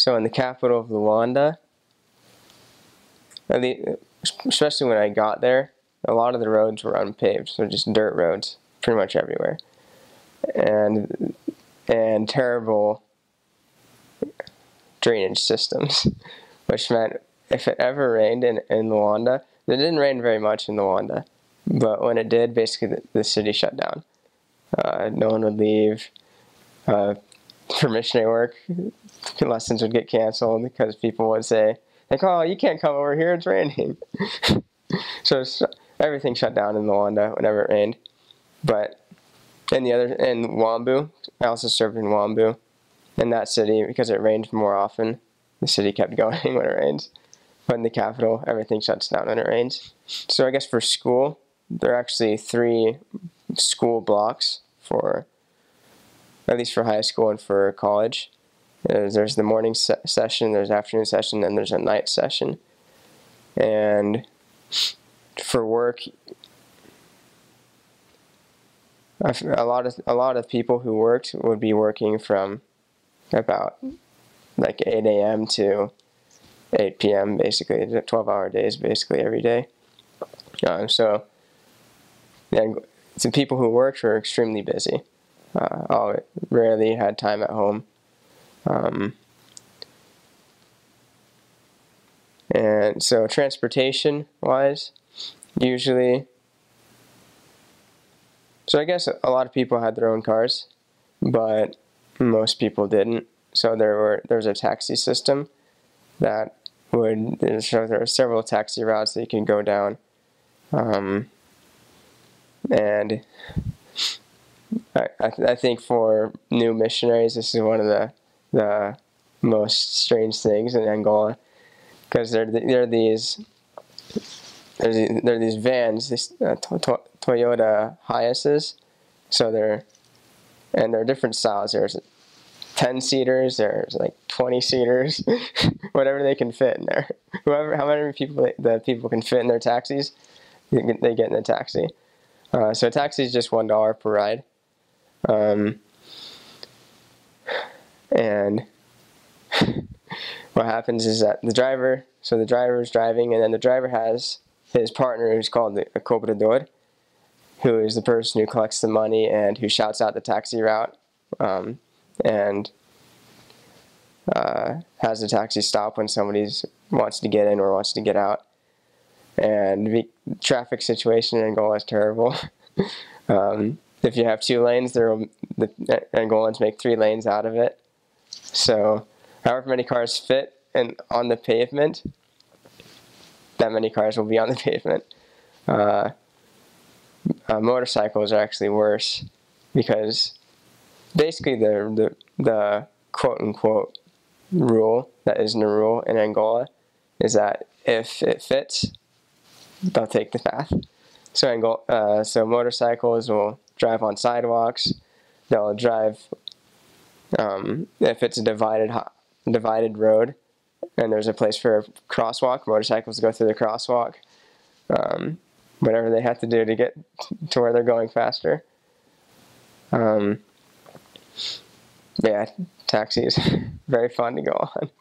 So in the capital of Luanda, especially when I got there, a lot of the roads were unpaved, so just dirt roads pretty much everywhere, and terrible drainage systems, which meant if it ever rained in Luanda, it didn't rain very much in Luanda, but when it did, basically the city shut down. No one would leave. For missionary work, lessons would get canceled because people would say, like, oh, you can't come over here, it's raining. So everything shut down in Luanda whenever it rained. But in Wambu, I also served in Wambu. In that city, because it rained more often, the city kept going when it rains. But in the capital, everything shuts down when it rains. So I guess for school, there are actually 3 school blocks for, at least for high school and for college. There's the morning session, there's afternoon session, and there's a night session. And for work, a lot of people who worked would be working from about like 8 a.m. to 8 p.m. basically, 12-hour days basically every day. So the people who worked were extremely busy. Rarely had time at home. And so transportation-wise, usually, so I guess a lot of people had their own cars, but most people didn't. So there was a taxi system that so there were several taxi routes that you can go down. And I think for new missionaries, this is one of the most strange things in Angola, because there are these vans, these Toyota Hiaces. So there are different styles. There's 10-seaters, there's like 20-seaters, whatever they can fit in there. How many people the people can fit in their taxis, they get in the taxi. So a taxi is just $1 per ride. And what happens is that the driver is driving, and then the driver has his partner, who's called a cobrador, who is the person who collects the money and who shouts out the taxi route, and has the taxi stop when somebody wants to get in or wants to get out. And the traffic situation in Angola is terrible. If you have 2 lanes, the Angolans make 3 lanes out of it. So however many cars fit on the pavement, that many cars will be on the pavement. Motorcycles are actually worse, because basically the quote-unquote rule that isn't a rule in Angola is that if it fits, they'll take the path. So motorcycles will drive on sidewalks. They'll drive if it's a divided road and there's a place for a crosswalk, motorcycles go through the crosswalk. Whatever they have to do to get to where they're going faster. Yeah, taxis, very fun to go on.